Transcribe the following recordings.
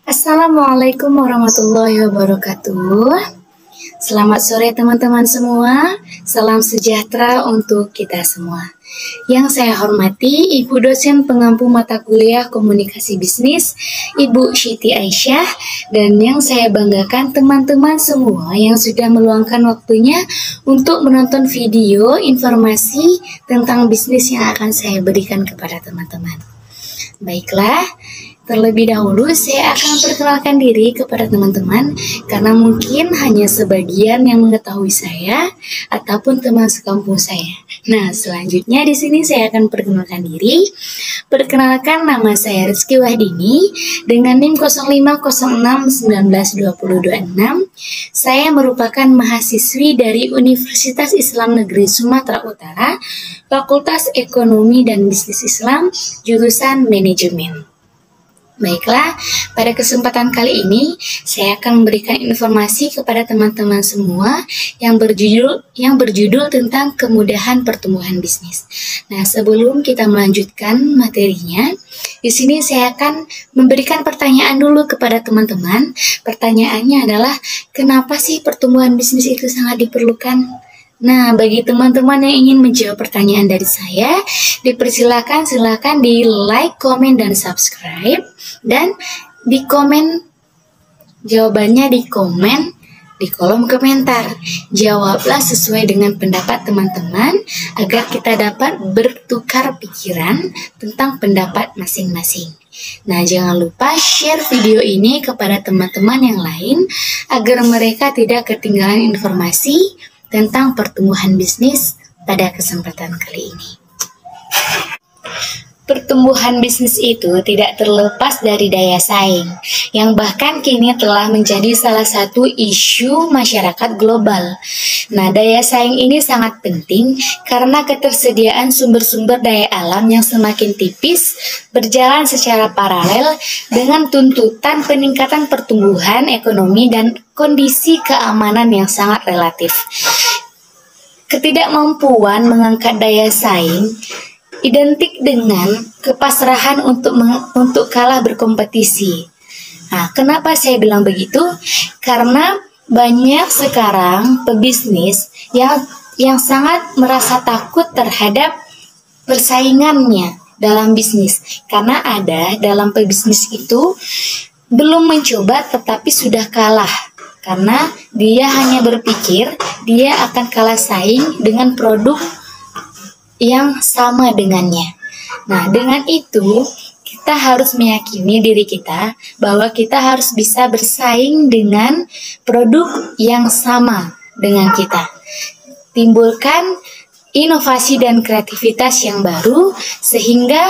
Assalamualaikum warahmatullahi wabarakatuh. Selamat sore teman-teman semua. Salam sejahtera untuk kita semua. Yang saya hormati Ibu dosen pengampu mata kuliah Komunikasi Bisnis, Ibu Siti Aisyah, dan yang saya banggakan teman-teman semua yang sudah meluangkan waktunya untuk menonton video informasi tentang bisnis yang akan saya berikan kepada teman-teman. Baiklah, terlebih dahulu saya akan perkenalkan diri kepada teman-teman karena mungkin hanya sebagian yang mengetahui saya ataupun teman sekampung saya. Nah, selanjutnya di sini saya akan perkenalkan diri. Perkenalkan, nama saya Rizky Wahdini dengan NIM 0506192026. Saya merupakan mahasiswi dari Universitas Islam Negeri Sumatera Utara, Fakultas Ekonomi dan Bisnis Islam, jurusan Manajemen. Baiklah, pada kesempatan kali ini saya akan memberikan informasi kepada teman-teman semua yang berjudul tentang kemudahan pertumbuhan bisnis. Nah, sebelum kita melanjutkan materinya, di sini saya akan memberikan pertanyaan dulu kepada teman-teman. Pertanyaannya adalah, kenapa sih pertumbuhan bisnis itu sangat diperlukan? Nah, bagi teman-teman yang ingin menjawab pertanyaan dari saya, silakan di like, komen, dan subscribe. Dan di komen jawabannya di kolom komentar. Jawablah sesuai dengan pendapat teman-teman agar kita dapat bertukar pikiran tentang pendapat masing-masing. Nah, jangan lupa share video ini kepada teman-teman yang lain agar mereka tidak ketinggalan informasi tentang pertumbuhan bisnis pada kesempatan kali ini. Pertumbuhan bisnis itu tidak terlepas dari daya saing, yang bahkan kini telah menjadi salah satu isu masyarakat global. Nah, daya saing ini sangat penting karena ketersediaan sumber-sumber daya alam yang semakin tipis berjalan secara paralel dengan tuntutan peningkatan pertumbuhan ekonomi dan kondisi keamanan yang sangat relatif. Ketidakmampuan mengangkat daya saing identik dengan kepasrahan untuk kalah berkompetisi. Nah, kenapa saya bilang begitu? Karena banyak sekarang pebisnis yang sangat merasa takut terhadap persaingannya dalam bisnis. Karena ada dalam pebisnis itu belum mencoba tetapi sudah kalah. Karena dia hanya berpikir dia akan kalah saing dengan produk yang sama dengannya. Nah, dengan itu kita harus meyakini diri kita bahwa kita harus bisa bersaing dengan produk yang sama dengan kita. Timbulkan inovasi dan kreativitas yang baru sehingga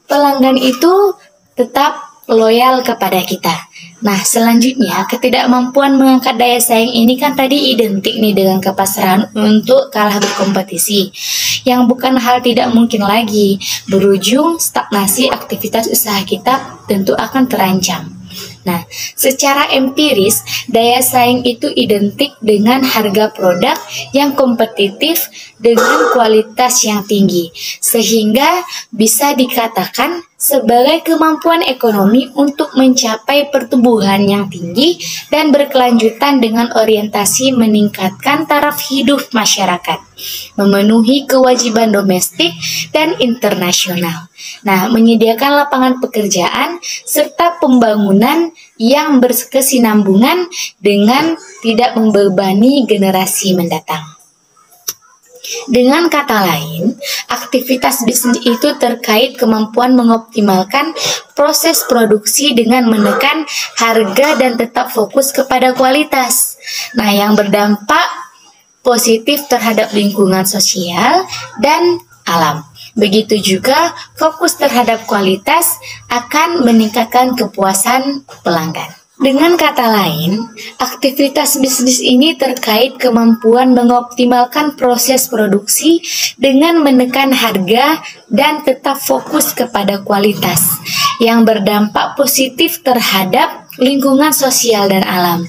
pelanggan itu tetap loyal kepada kita. Nah, selanjutnya ketidakmampuan mengangkat daya saing ini kan tadi identik nih dengan kepasrahan untuk kalah berkompetisi, yang bukan hal tidak mungkin lagi. Berujung stagnasi aktivitas usaha kita tentu akan terancam. Nah, secara empiris, daya saing itu identik dengan harga produk yang kompetitif dengan kualitas yang tinggi, sehingga bisa dikatakan sebagai kemampuan ekonomi untuk mencapai pertumbuhan yang tinggi dan berkelanjutan dengan orientasi meningkatkan taraf hidup masyarakat, memenuhi kewajiban domestik dan internasional. Nah, menyediakan lapangan pekerjaan serta pembangunan yang berkesinambungan dengan tidak membebani generasi mendatang. Dengan kata lain, aktivitas bisnis itu terkait kemampuan mengoptimalkan proses produksi dengan menekan harga dan tetap fokus kepada kualitas. Nah, yang berdampak positif terhadap lingkungan sosial dan alam. Begitu juga fokus terhadap kualitas akan meningkatkan kepuasan pelanggan. Dengan kata lain, aktivitas bisnis ini terkait kemampuan mengoptimalkan proses produksi dengan menekan harga dan tetap fokus kepada kualitas yang berdampak positif terhadap lingkungan sosial dan alam.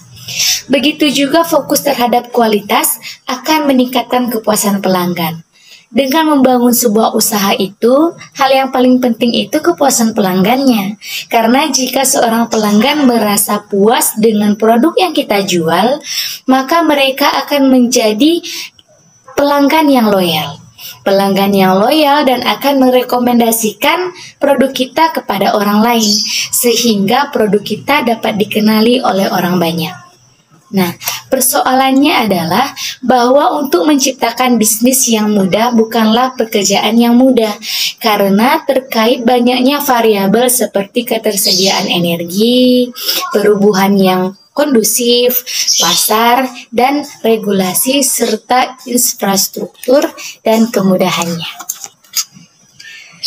Begitu juga fokus terhadap kualitas akan meningkatkan kepuasan pelanggan. dengan membangun sebuah usaha itu, hal yang paling penting itu kepuasan pelanggannya. Karena jika seorang pelanggan merasa puas dengan produk yang kita jual, maka mereka akan menjadi pelanggan yang loyal. Pelanggan yang loyal dan akan merekomendasikan produk kita kepada orang lain, sehingga produk kita dapat dikenali oleh orang banyak. Nah, persoalannya adalah bahwa untuk menciptakan bisnis yang mudah bukanlah pekerjaan yang mudah, karena terkait banyaknya variabel seperti ketersediaan energi, perubahan yang kondusif, pasar, dan regulasi, serta infrastruktur dan kemudahannya.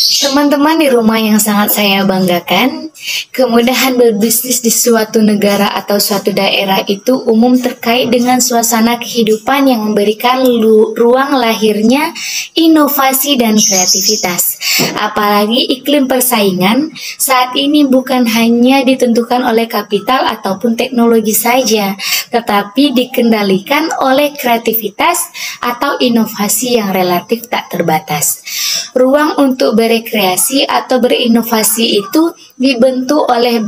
Teman-teman di rumah yang sangat saya banggakan, kemudahan berbisnis di suatu negara atau suatu daerah itu umum terkait dengan suasana kehidupan yang memberikan ruang lahirnya inovasi dan kreativitas. Apalagi iklim persaingan saat ini bukan hanya ditentukan oleh kapital ataupun teknologi saja, tetapi dikendalikan oleh kreativitas atau inovasi yang relatif tak terbatas. Ruang untuk berekreasi atau berinovasi itu dibentuk oleh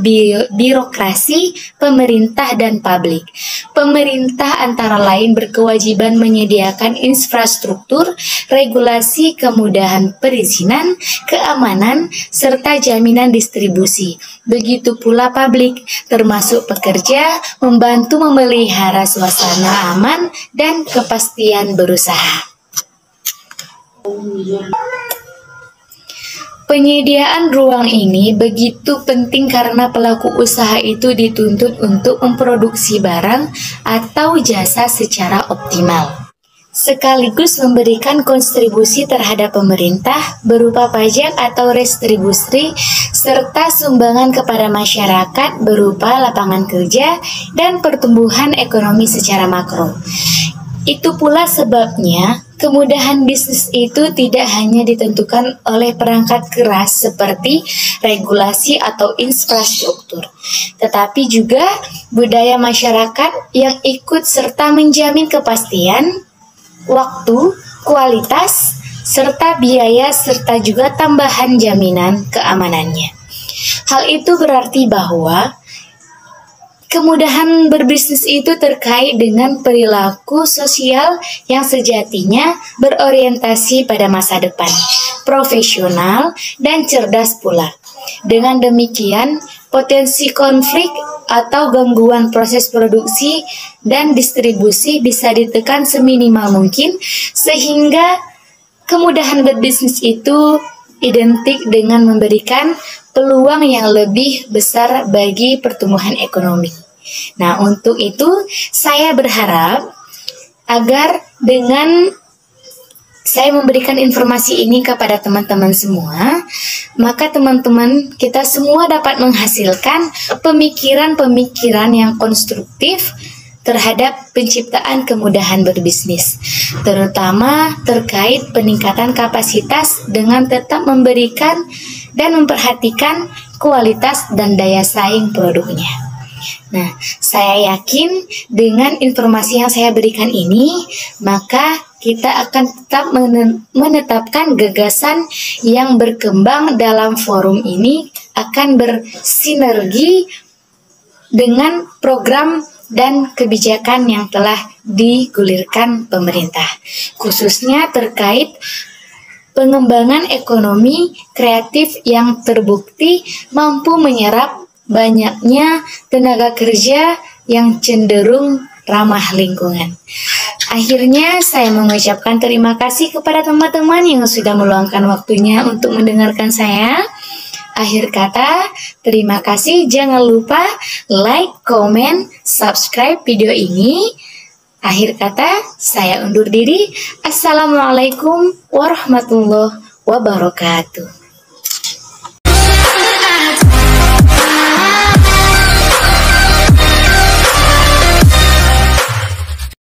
birokrasi, pemerintah, dan publik. Pemerintah antara lain berkewajiban menyediakan infrastruktur, regulasi, kemudahan perizinan, keamanan, serta jaminan distribusi. Begitu pula publik, termasuk pekerja, membantu memelihara suasana aman dan kepastian berusaha. Penyediaan ruang ini begitu penting karena pelaku usaha itu dituntut untuk memproduksi barang atau jasa secara optimal, sekaligus memberikan kontribusi terhadap pemerintah berupa pajak atau retribusi, serta sumbangan kepada masyarakat berupa lapangan kerja dan pertumbuhan ekonomi secara makro. Itu pula sebabnya kemudahan bisnis itu tidak hanya ditentukan oleh perangkat keras seperti regulasi atau infrastruktur, tetapi juga budaya masyarakat yang ikut serta menjamin kepastian, waktu, kualitas, serta biaya, serta juga tambahan jaminan keamanannya. Hal itu berarti bahwa kemudahan berbisnis itu terkait dengan perilaku sosial yang sejatinya berorientasi pada masa depan, profesional, dan cerdas pula. Dengan demikian, potensi konflik atau gangguan proses produksi dan distribusi bisa ditekan seminimal mungkin, sehingga kemudahan berbisnis itu identik dengan memberikan peluang yang lebih besar bagi pertumbuhan ekonomi. Nah, untuk itu saya berharap agar dengan saya memberikan informasi ini kepada teman-teman semua, maka teman-teman kita semua dapat menghasilkan pemikiran-pemikiran yang konstruktif terhadap penciptaan kemudahan berbisnis, terutama terkait peningkatan kapasitas dengan tetap memberikan dan memperhatikan kualitas dan daya saing produknya. Nah, saya yakin dengan informasi yang saya berikan ini, maka kita akan tetap menetapkan gagasan yang berkembang dalam forum ini akan bersinergi dengan program dan kebijakan yang telah digulirkan pemerintah, khususnya terkait pengembangan ekonomi kreatif yang terbukti mampu menyerap banyaknya tenaga kerja yang cenderung ramah lingkungan. Akhirnya saya mengucapkan terima kasih kepada teman-teman yang sudah meluangkan waktunya untuk mendengarkan saya. Akhir kata, terima kasih. Jangan lupa like, comment, subscribe video ini. Akhir kata, saya undur diri. Assalamualaikum warahmatullahi wabarakatuh.